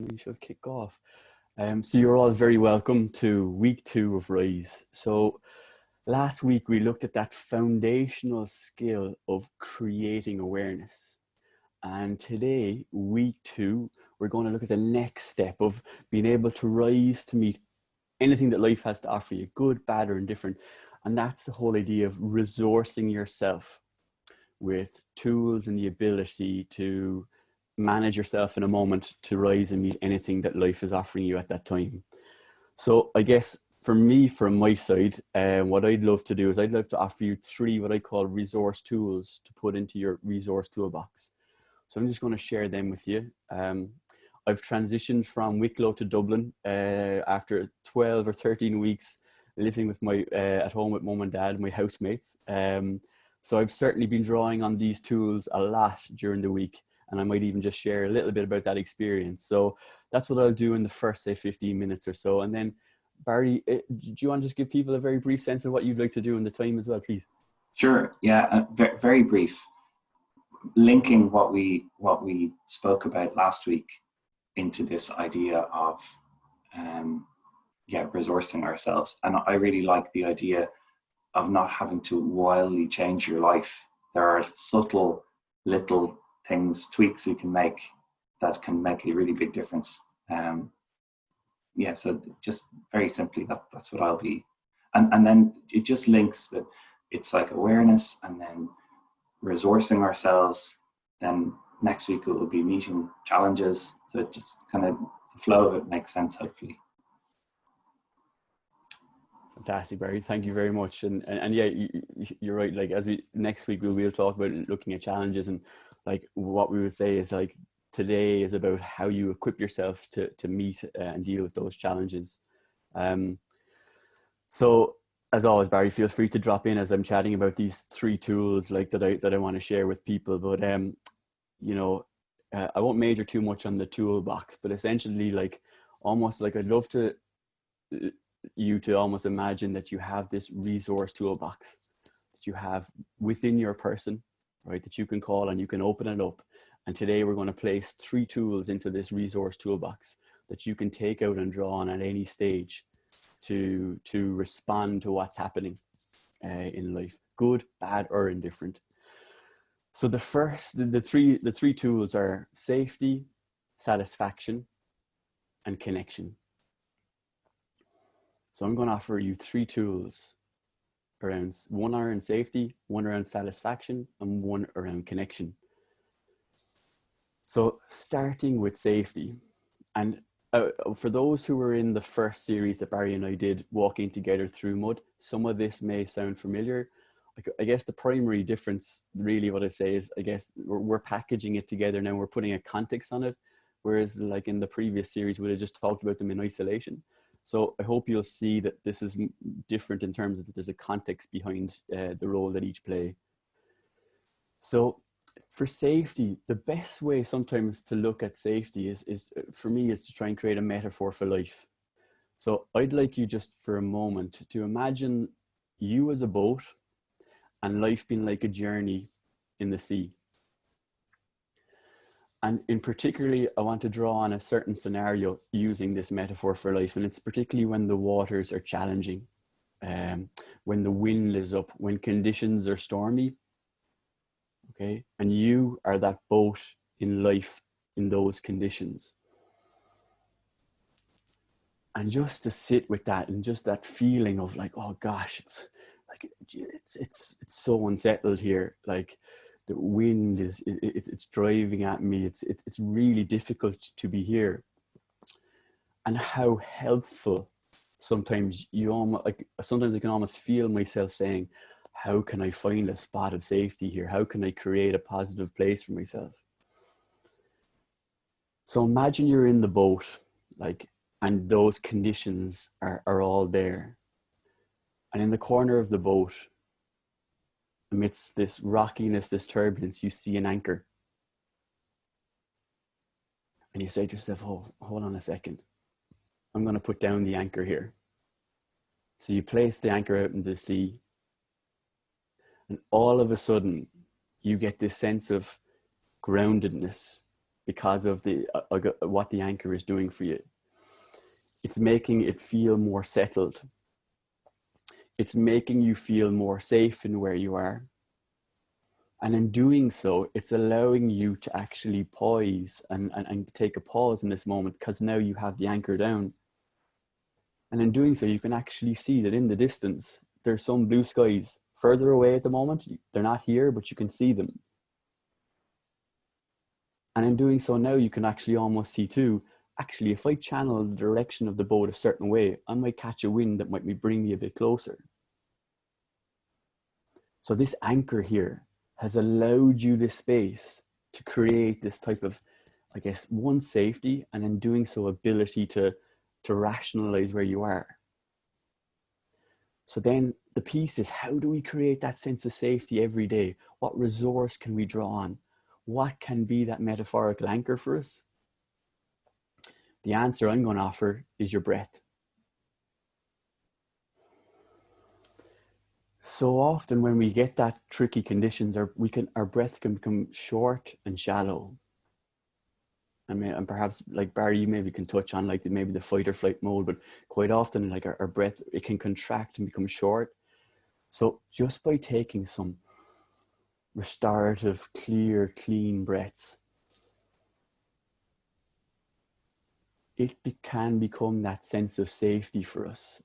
We should kick off. So you're all very welcome to week 2 of Rise. So last week we looked at that foundational skill of creating awareness. And today, week 2, we're going to look at the next step of being able to rise to meet anything that life has to offer you, good, bad, or indifferent. And that's the whole idea of resourcing yourself with tools and the ability to manage yourself in a moment to rise and meet anything that life is offering you at that time. So I guess for me, from my side, what I'd love to do is I'd love to offer you 3 what I call resource tools to put into your resource toolbox. So I'm just going to share them with you. I've transitioned from Wicklow to Dublin after 12 or 13 weeks living with my at home with mum and dad, my housemates. So I've certainly been drawing on these tools a lot during the week, and I might even just share a little bit about that experience. So that's what I'll do in the first, say, 15 minutes or so. And then, Barry, do you want to just give people a very brief sense of what you'd like to do in the time as well, please? Sure. Yeah. Very brief. Linking what we spoke about last week into this idea of resourcing ourselves, and I really like the idea of not having to wildly change your life. There are subtle little things, tweaks we can make that can make a really big difference. So just very simply, that's what I'll be. And then it just links that it's like awareness and then resourcing ourselves. Then next week it will be meeting challenges. So it just kind of, the flow of it makes sense, hopefully. Fantastic, Barry. Thank you very much. And yeah, you're right. Like, as we next week we'll talk about looking at challenges, and like what we would say is like today is about how you equip yourself to meet and deal with those challenges. So as always, Barry, feel free to drop in as I'm chatting about these 3 tools like that I want to share with people. But I won't major too much on the toolbox, but essentially, like, almost like I'd love you to almost imagine that you have this resource toolbox that you have within your person, right, that you can call and you can open it up. And today we're going to place 3 tools into this resource toolbox that you can take out and draw on at any stage to respond to what's happening in life, good, bad, or indifferent. So the three tools are safety, satisfaction, and connection. So I'm going to offer you 3 tools around, 1 around safety, 1 around satisfaction, and 1 around connection. So starting with safety, and for those who were in the first series that Barry and I did, Walking Together Through Mud, some of this may sound familiar. I guess the primary difference, really what I say is, I guess we're packaging it together now, we're putting a context on it, whereas like in the previous series, we'd have just talked about them in isolation. So I hope you'll see that this is different in terms of that there's a context behind the role that each play. So for safety, the best way sometimes to look at safety is for me is to try and create a metaphor for life. So I'd like you just for a moment to imagine you as a boat and life being like a journey in the sea. And in particularly, I want to draw on a certain scenario using this metaphor for life. And it's particularly when the waters are challenging, when the wind is up, when conditions are stormy. Okay. And you are that boat in life in those conditions. And just to sit with that and just that feeling of like, oh gosh, it's so unsettled here. Like, the wind it's driving at me. It's really difficult to be here. And how helpful sometimes sometimes I can almost feel myself saying, how can I find a spot of safety here? How can I create a positive place for myself? So imagine you're in the boat, like, and those conditions are all there. And in the corner of the boat, amidst this rockiness, this turbulence, you see an anchor. And you say to yourself, oh, hold on a second. I'm going to put down the anchor here. So you place the anchor out in the sea. And all of a sudden, you get this sense of groundedness because of what the anchor is doing for you. It's making it feel more settled. It's making you feel more safe in where you are. And in doing so, it's allowing you to actually poise and take a pause in this moment, because now you have the anchor down. And in doing so, you can actually see that in the distance, there's some blue skies further away at the moment. They're not here, but you can see them. And in doing so now, you can actually almost see too, actually, if I channel the direction of the boat a certain way, I might catch a wind that might bring me a bit closer. So this anchor here has allowed you this space to create this type of, I guess, one, safety, and in doing so, ability to rationalize where you are. So then the piece is, how do we create that sense of safety every day? What resource can we draw on? What can be that metaphorical anchor for us? The answer I'm going to offer is your breath. So often when we get that tricky conditions, our breath can become short and shallow. And perhaps, like Barry, you maybe can touch on like maybe the fight or flight mode, but quite often like our breath, it can contract and become short. So just by taking some restorative, clear, clean breaths, it can become that sense of safety for us.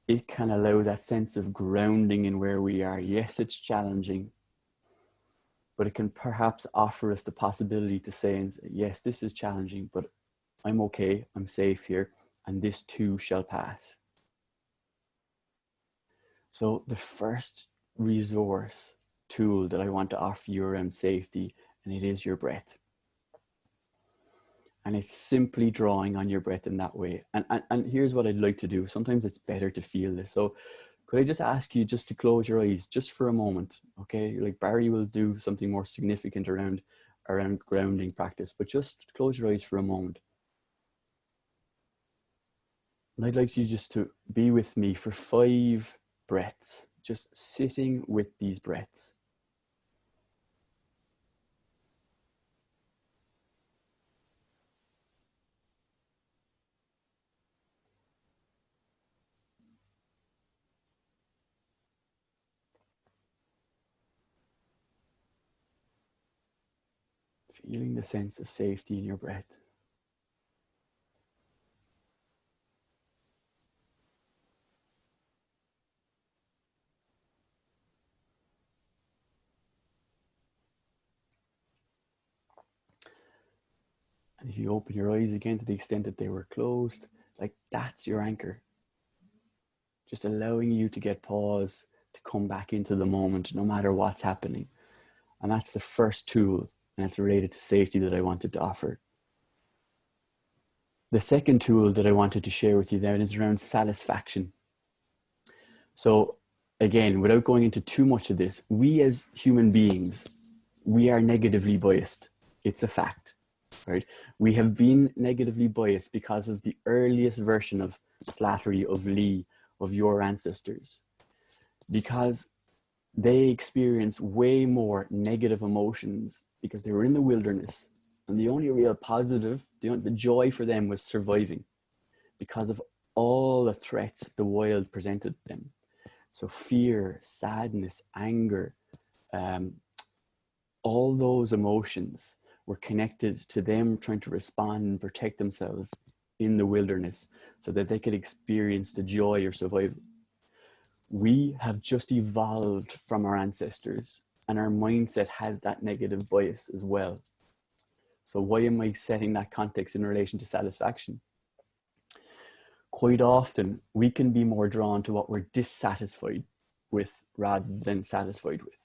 It can allow that sense of grounding in where we are. Yes, it's challenging, but it can perhaps offer us the possibility to say, yes, this is challenging, but I'm okay, I'm safe here, and this too shall pass. So the first resource tool that I want to offer you around safety, and it is your breath. And it's simply drawing on your breath in that way. And here's what I'd like to do. Sometimes it's better to feel this. So could I just ask you just to close your eyes just for a moment? Okay, like Barry will do something more significant around grounding practice, but just close your eyes for a moment. And I'd like you just to be with me for 5 breaths, just sitting with these breaths. Feeling the sense of safety in your breath. And if you open your eyes again to the extent that they were closed, like that's your anchor. Just allowing you to get pause, to come back into the moment, no matter what's happening. And that's the first tool, and it's related to safety that I wanted to offer. The second tool that I wanted to share with you then is around satisfaction. So again, without going into too much of this, we as human beings, we are negatively biased. It's a fact, right? We have been negatively biased because of the earliest version of Slattery, of Lee, of your ancestors, because they experience way more negative emotions because they were in the wilderness, and the only real positive, the joy for them was surviving because of all the threats the wild presented them. So fear, sadness, anger, all those emotions were connected to them trying to respond and protect themselves in the wilderness so that they could experience the joy or survival. We have just evolved from our ancestors, and our mindset has that negative bias as well. So why am I setting that context in relation to satisfaction? Quite often, we can be more drawn to what we're dissatisfied with rather than satisfied with.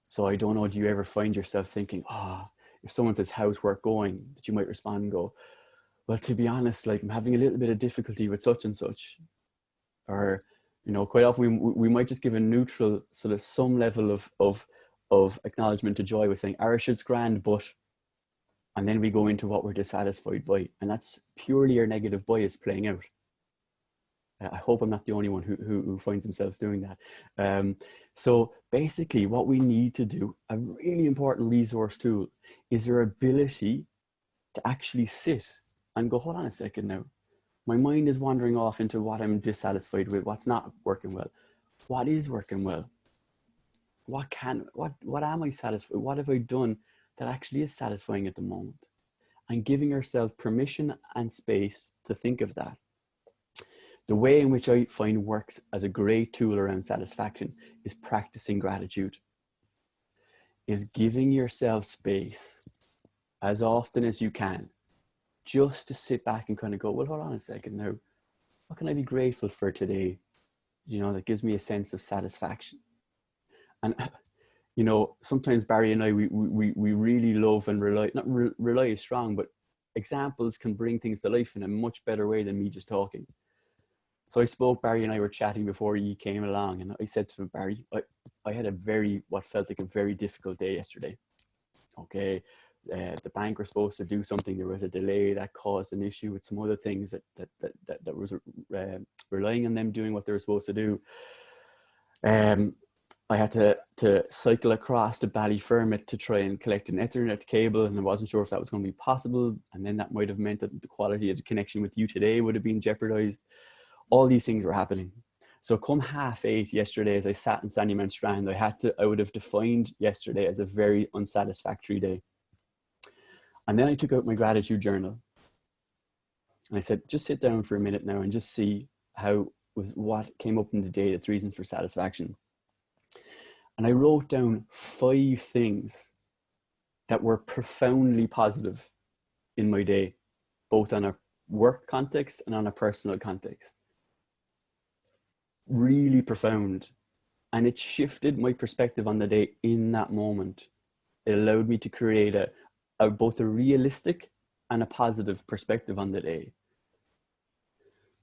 So I don't know, do you ever find yourself thinking, if someone says, how's work going? That you might respond and go, well, to be honest, like I'm having a little bit of difficulty with such and such. Or, quite often we might just give a neutral sort of some level of acknowledgement to joy with saying, Irish, it's grand, but, and then we go into what we're dissatisfied by. And that's purely our negative bias playing out. I hope I'm not the only one who finds themselves doing that. So basically what we need to do, a really important resource tool, is our ability to actually sit and go, hold on a second now. My mind is wandering off into what I'm dissatisfied with, what's not working well. What is working well? What am I satisfied? What have I done that actually is satisfying at the moment? And giving yourself permission and space to think of that. The way in which I find works as a great tool around satisfaction is practicing gratitude, is giving yourself space as often as you can, just to sit back and kind of go, well, hold on a second now. What can I be grateful for today? You know, that gives me a sense of satisfaction. And, you know, sometimes Barry and I, we really love and rely, not rely is strong, but examples can bring things to life in a much better way than me just talking. So Barry and I were chatting before you came along, and I said to him, Barry, I had what felt like a very difficult day yesterday. Okay. The bank were supposed to do something. There was a delay that caused an issue with some other things that was relying on them doing what they were supposed to do. I had to cycle across to Ballyfermot to try and collect an Ethernet cable, and I wasn't sure if that was going to be possible. And then that might have meant that the quality of the connection with you today would have been jeopardized. All these things were happening. So come 8:30 yesterday, as I sat in Sandymount Strand, I would have defined yesterday as a very unsatisfactory day. And then I took out my gratitude journal and I said, just sit down for a minute now and just see what came up in the day that's reasons for satisfaction. And I wrote down 5 things that were profoundly positive in my day, both on a work context and on a personal context. Really profound. And it shifted my perspective on the day in that moment. It allowed me to create both a realistic and a positive perspective on the day.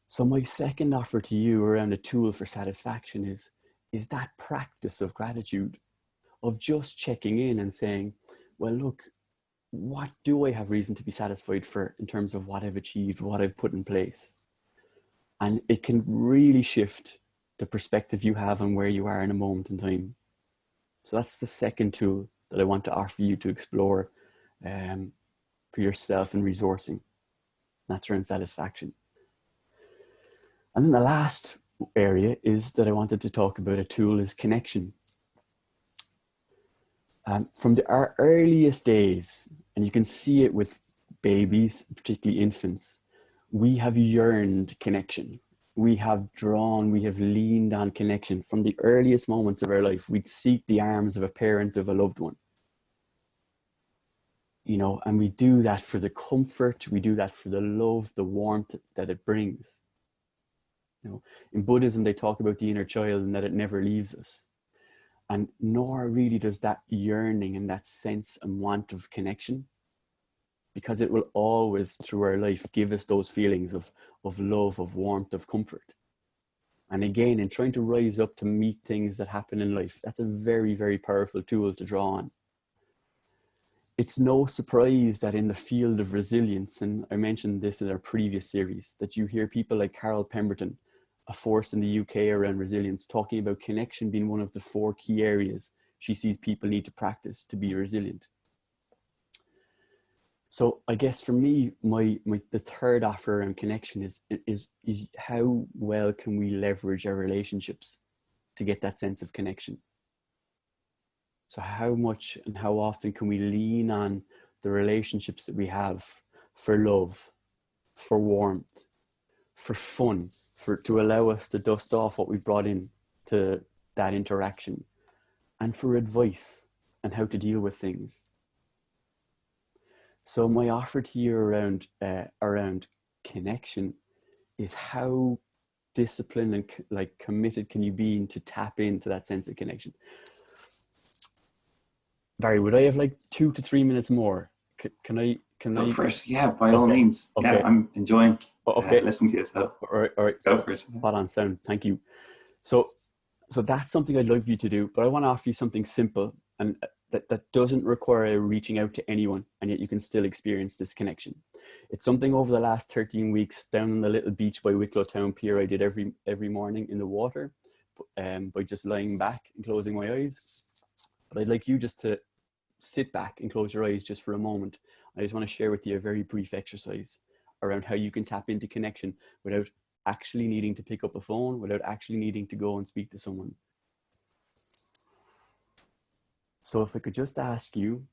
So my second offer to you around a tool for satisfaction is that practice of gratitude, of just checking in and saying, well, look, what do I have reason to be satisfied for in terms of what I've achieved, what I've put in place? And it can really shift the perspective you have on where you are in a moment in time. So that's the second tool that I want to offer you to explore for yourself in resourcing. That's around satisfaction. And then the last area is that I wanted to talk about a tool is connection. From our earliest days, and you can see it with babies, particularly infants, we have yearned connection. We have leaned on connection. From the earliest moments of our life, we'd seek the arms of a parent, of a loved one. You know, and we do that for the comfort, we do that for the love, the warmth that it brings. You know, in Buddhism, they talk about the inner child and that it never leaves us. And nor really does that yearning and that sense and want of connection, because it will always, through our life, give us those feelings of love, of warmth, of comfort. And again, in trying to rise up to meet things that happen in life, that's a very, very powerful tool to draw on. It's no surprise that in the field of resilience, and I mentioned this in our previous series, that you hear people like Carol Pemberton, a force in the UK around resilience, talking about connection being one of the 4 key areas she sees people need to practice to be resilient. So I guess for me, the third offer around connection is how well can we leverage our relationships to get that sense of connection? So how much and how often can we lean on the relationships that we have for love, for warmth, for fun, to allow us to dust off what we brought in to that interaction, and for advice and how to deal with things. So my offer to you around connection is how disciplined and committed can you be to tap into that sense of connection. Barry, would I have 2 to 3 minutes more? Can I? Go for it. Yeah, by all means. Okay. Yeah, I'm enjoying listening to you. So all right. Go for it. Spot on sound. Thank you. So that's something I'd love you to do, but I want to offer you something simple and that doesn't require reaching out to anyone, and yet you can still experience this connection. It's something over the last 13 weeks down on the little beach by Wicklow Town Pier I did every morning in the water, by just lying back and closing my eyes. But I'd like you just to sit back and close your eyes just for a moment. I just want to share with you a very brief exercise around how you can tap into connection without actually needing to pick up a phone, without actually needing to go and speak to someone. So if I could just ask you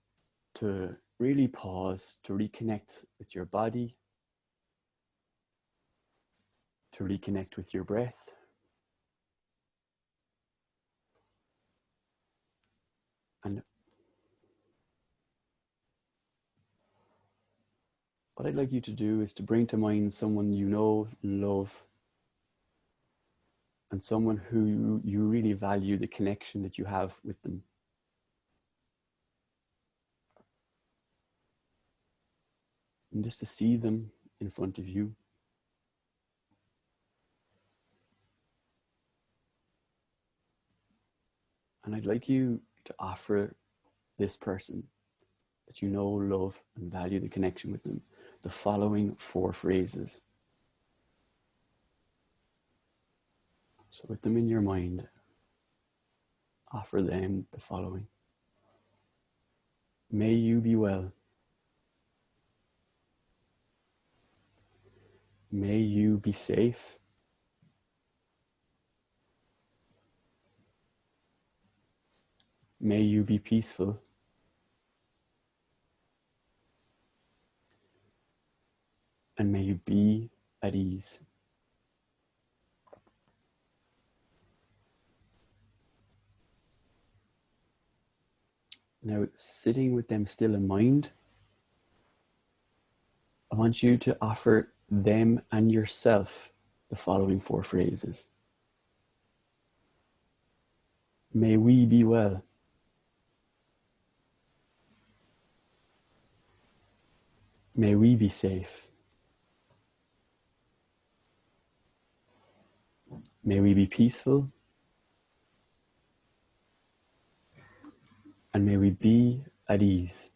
to really pause, to reconnect with your body, to reconnect with your breath, and what I'd like you to do is to bring to mind someone you know and love, and someone who you really value the connection that you have with them. And just to see them in front of you. And I'd like you to offer this person that you know, love, and value the connection with them the following 4 phrases. So with them in your mind, offer them the following. May you be well. May you be safe. May you be peaceful. And may you be at ease. Now, sitting with them still in mind, I want you to offer them and yourself the following 4 phrases. May we be well. May we be safe. May we be peaceful. And may we be at ease.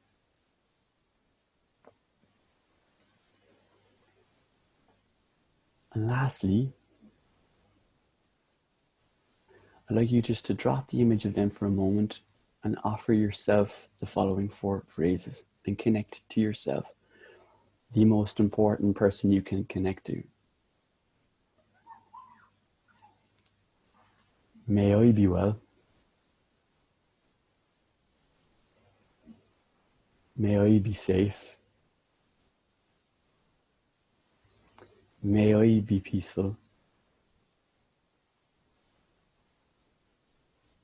And lastly, I'd like you just to drop the image of them for a moment and offer yourself the following 4 phrases and connect to yourself, the most important person you can connect to. May I be well. May I be safe. May I be peaceful.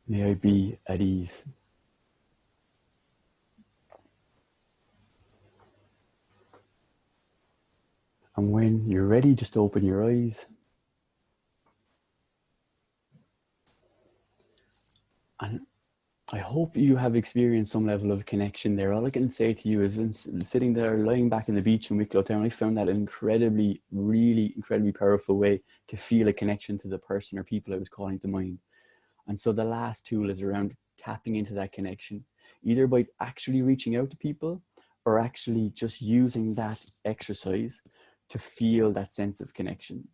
May I be at ease. And when you're ready, just open your eyes. And I hope you have experienced some level of connection there. All I can say to you is, sitting there, lying back in the beach in Wicklow Town, I found that an really incredibly powerful way to feel a connection to the person or people I was calling to mind. And so the last tool is around tapping into that connection, either by actually reaching out to people or actually just using that exercise to feel that sense of connection.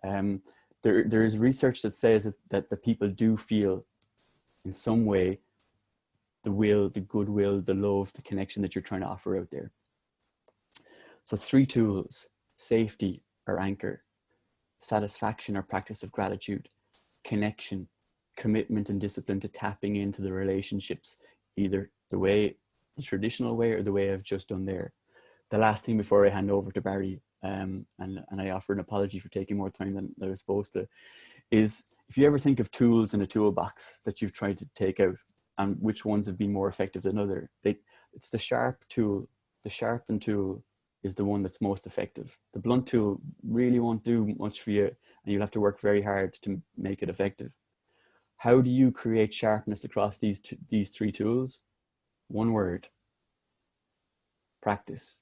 There is research that says that the people do feel in some way the will, the goodwill, the love, the connection that you're trying to offer out there. So 3 tools: safety or anchor, satisfaction or practice of gratitude, connection, commitment and discipline to tapping into the relationships, either the traditional way or the way I've just done there. The last thing before I hand over to Barry, and I offer an apology for taking more time than I was supposed to, is if you ever think of tools in a toolbox that you've tried to take out and which ones have been more effective than other, it's the sharp tool. The sharpened tool is the one that's most effective. The blunt tool really won't do much for you, and you'll have to work very hard to make it effective. How do you create sharpness across these 3 tools? 1 word: practice.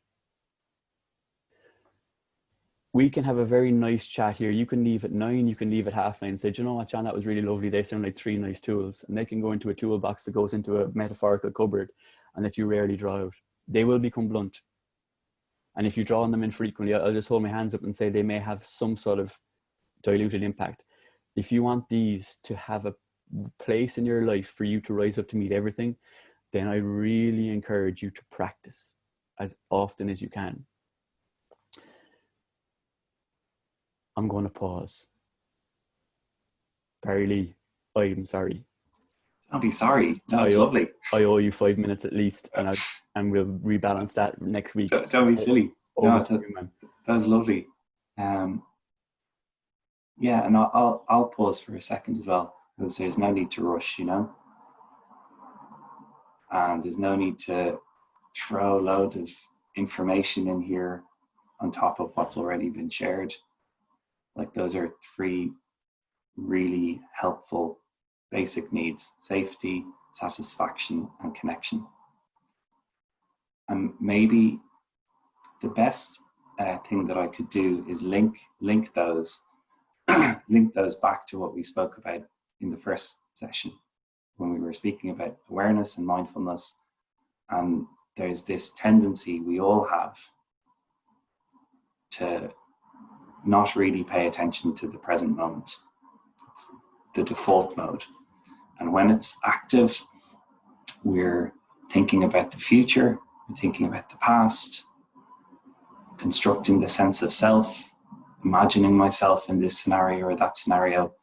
we can have a very nice chat here. You can leave at 9, you can leave at 9:30. Say, do you know what, John, that was really lovely. They sound like 3 nice tools. And they can go into a toolbox that goes into a metaphorical cupboard and that you rarely draw out. They will become blunt. And if you draw on them infrequently, I'll just hold my hands up and say they may have some sort of diluted impact. If you want these to have a place in your life for you to rise up to meet everything, then I really encourage you to practice as often as you can. I'm going to pause. Barry Lee, I'm sorry. Don't be sorry. No, it's lovely. I owe you 5 minutes at least, and we'll rebalance that next week. Don't be silly. No, that was lovely. Yeah, and I'll pause for a second as well, because there's no need to rush, you know, and there's no need to throw loads of information in here on top of what's already been shared. Like, those are 3 really helpful basic needs: safety, satisfaction, and connection. And maybe the best thing that I could do is link those link those back to what we spoke about in the first session when we were speaking about awareness and mindfulness. And there's this tendency we all have to not really pay attention to the present moment. It's the default mode. And when it's active, we're thinking about the future, we're thinking about the past, constructing the sense of self, imagining myself in this scenario or that scenario,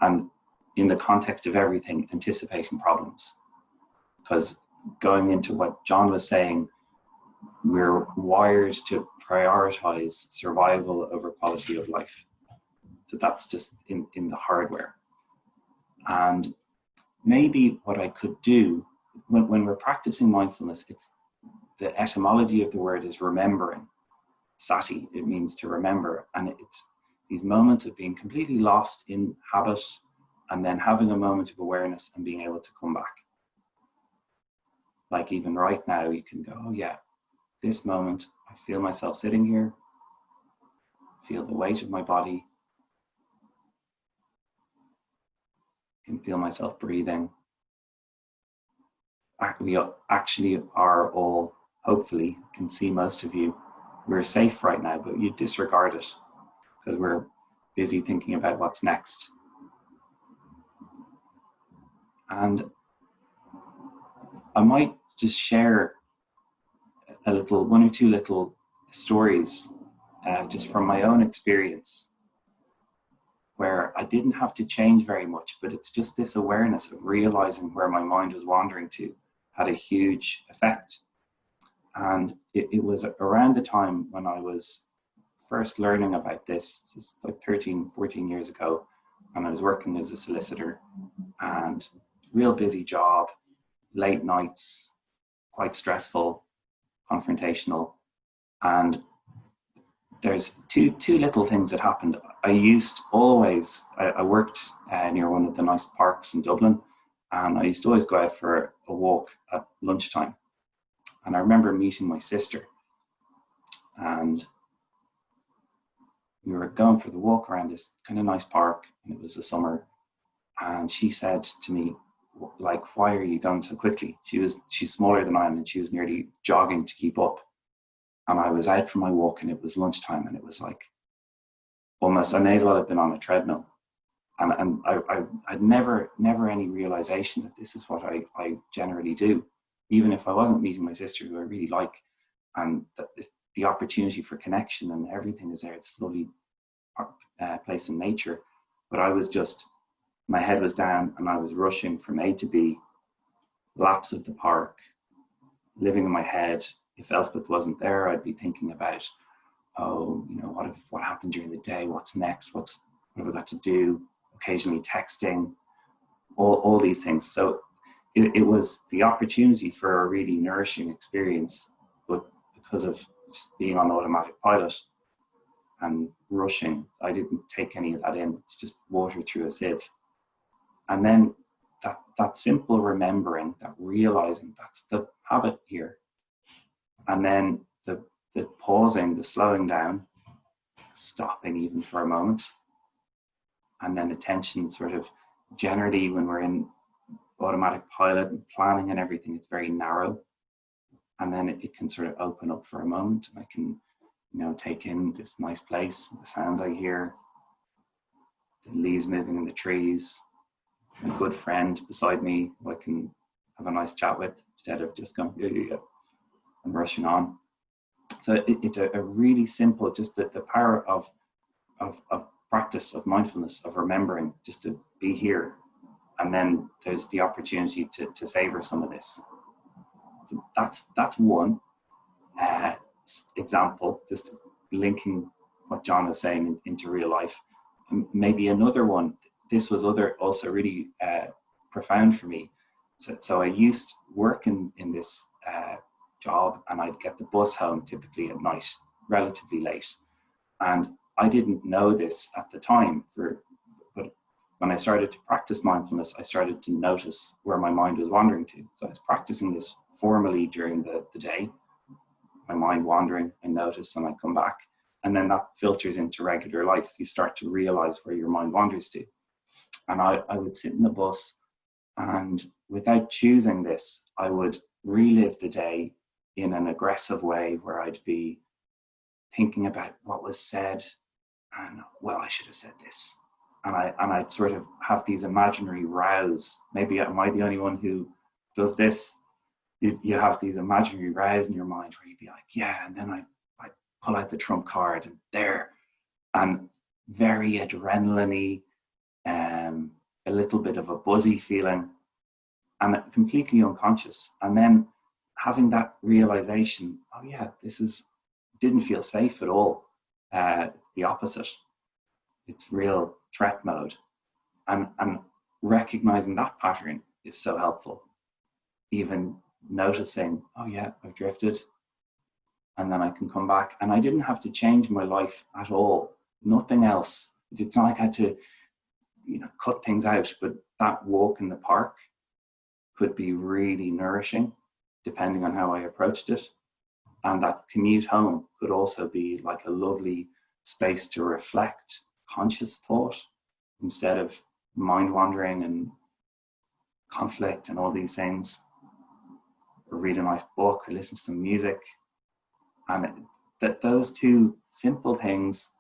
and in the context of everything, anticipating problems. Because going into what John was saying, we're wired to prioritize survival over quality of life. So that's just in the hardware. And maybe what I could do when we're practicing mindfulness, it's the etymology of the word is remembering. Sati, it means to remember. And it's these moments of being completely lost in habit and then having a moment of awareness and being able to come back. Like even right now, you can go, oh yeah, this moment, I feel myself sitting here, feel the weight of my body, can feel myself breathing. We actually are all, hopefully, can see most of you, we're safe right now, but you disregard it because we're busy thinking about what's next. And I might just share one or two little stories just from my own experience, where I didn't have to change very much, but it's just this awareness of realizing where my mind was wandering to had a huge effect. And it was around the time when I was first learning about this. This is like 13, 14 years ago, and I was working as a solicitor, and real busy job, late nights, quite stressful, confrontational. And there's two little things that happened. I worked near one of the nice parks in Dublin, and I used to always go out for a walk at lunchtime. And I remember meeting my sister, and we were going for the walk around this kind of nice park, and it was the summer. And she said to me, like, why are you going so quickly? She's smaller than I am, and she was nearly jogging to keep up. And I was out for my walk, and it was lunchtime, and it was like almost, I may as well have been on a treadmill. And I'd never any realization that this is what I generally do, even if I wasn't meeting my sister, who I really like, and that the opportunity for connection and everything is there. It's a lovely place in nature. But I was just, my head was down, and I was rushing from A to B, laps of the park, living in my head. If Elspeth wasn't there, I'd be thinking about, oh, you know, what happened during the day? What's next? What have I got to do? Occasionally texting, all these things. So it was the opportunity for a really nourishing experience, but because of just being on automatic pilot and rushing, I didn't take any of that in. It's just water through a sieve. And then that simple remembering, that realizing that's the habit here. And then the pausing, the slowing down, stopping even for a moment. And then attention sort of generally when we're in automatic pilot and planning and everything, it's very narrow. And then it can sort of open up for a moment. I can, take in this nice place, the sounds I hear, the leaves moving in the trees, a good friend beside me who I can have a nice chat with instead of just going, yeah, and rushing on. So it's a really simple, just the power of practice, of mindfulness, of remembering just to be here. And then there's the opportunity to savor some of this. So that's one example, just linking what John was saying into real life. And maybe another one, this was also really profound for me. So I used working in this job, and I'd get the bus home typically at night, relatively late. And I didn't know this at the time, but when I started to practice mindfulness, I started to notice where my mind was wandering to. So I was practicing this formally during the day, my mind wandering, I notice, and I come back. And then that filters into regular life. You start to realize where your mind wanders to. And I would sit in the bus, and without choosing this, I would relive the day in an aggressive way where I'd be thinking about what was said and, well, I should have said this. And I'd sort of have these imaginary rows. Maybe am I the only one who does this? You have these imaginary rows in your mind where you'd be like, yeah, and then I pull out the trump card and there, and very adrenaline-y, a little bit of a buzzy feeling, and completely unconscious. And then having that realization, oh yeah, didn't feel safe at all. The opposite. It's real threat mode. And recognizing that pattern is so helpful. Even noticing, oh yeah, I've drifted. And then I can come back. And I didn't have to change my life at all. Nothing else. It's not like I had to, cut things out. But that walk in the park could be really nourishing, depending on how I approached it. And that commute home could also be like a lovely space to reflect conscious thought instead of mind wandering and conflict and all these things. Or read a nice book or listen to some music. And that those two simple things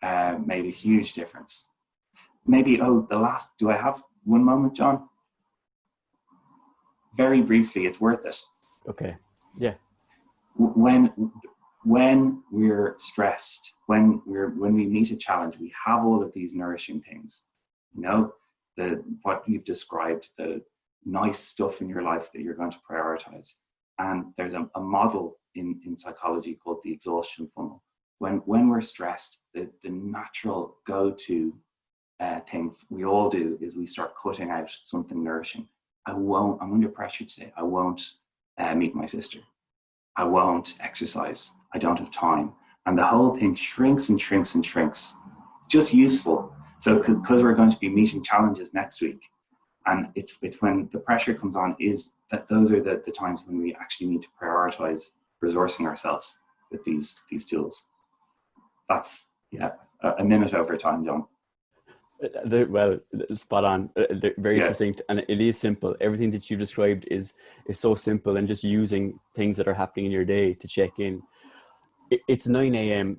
made a huge difference. Maybe, do I have one moment, John? Very briefly, it's worth it. Okay, yeah. When we're stressed, when we meet a challenge, we have all of these nourishing things. What you've described, the nice stuff in your life that you're going to prioritize. And there's a model in psychology called the exhaustion funnel. When we're stressed, the natural go-to thing we all do is we start cutting out something nourishing. I'm under pressure today. I won't meet my sister. I won't exercise. I don't have time. And the whole thing shrinks and shrinks and shrinks. Just useful. So because we're going to be meeting challenges next week, and it's when the pressure comes on, is that those are the times when we actually need to prioritize resourcing ourselves with these tools. That's a minute over time, John. Well, spot on. Very succinct, and it is simple. Everything that you described is so simple, and just using things that are happening in your day to check in. It's 9 a.m.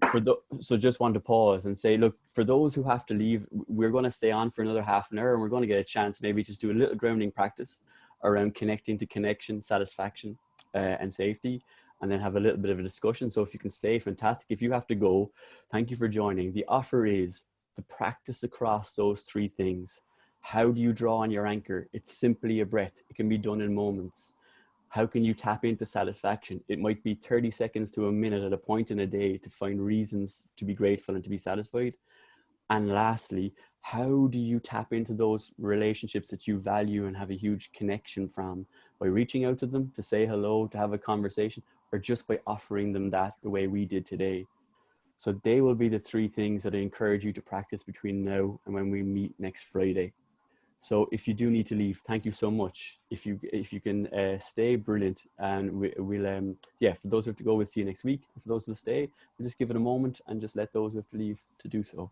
So just want to pause and say, look, for those who have to leave, we're going to stay on for another half an hour, and we're going to get a chance maybe just do a little grounding practice around connecting to connection, satisfaction, and safety, and then have a little bit of a discussion. So if you can stay, fantastic. If you have to go, thank you for joining. The offer is to practice across those three things. How do you draw on your anchor? It's simply a breath. It can be done in moments. How can you tap into satisfaction? It might be 30 seconds to a minute at a point in a day to find reasons to be grateful and to be satisfied. And lastly, how do you tap into those relationships that you value and have a huge connection from, by reaching out to them to say hello, to have a conversation, or just by offering them that the way we did today? So they will be the three things that I encourage you to practice between now and when we meet next Friday. So if you do need to leave, thank you so much. If you can stay, brilliant. And we'll yeah, for those who have to go, we'll see you next week. And for those who stay, we'll just give it a moment and just let those who have to leave to do so.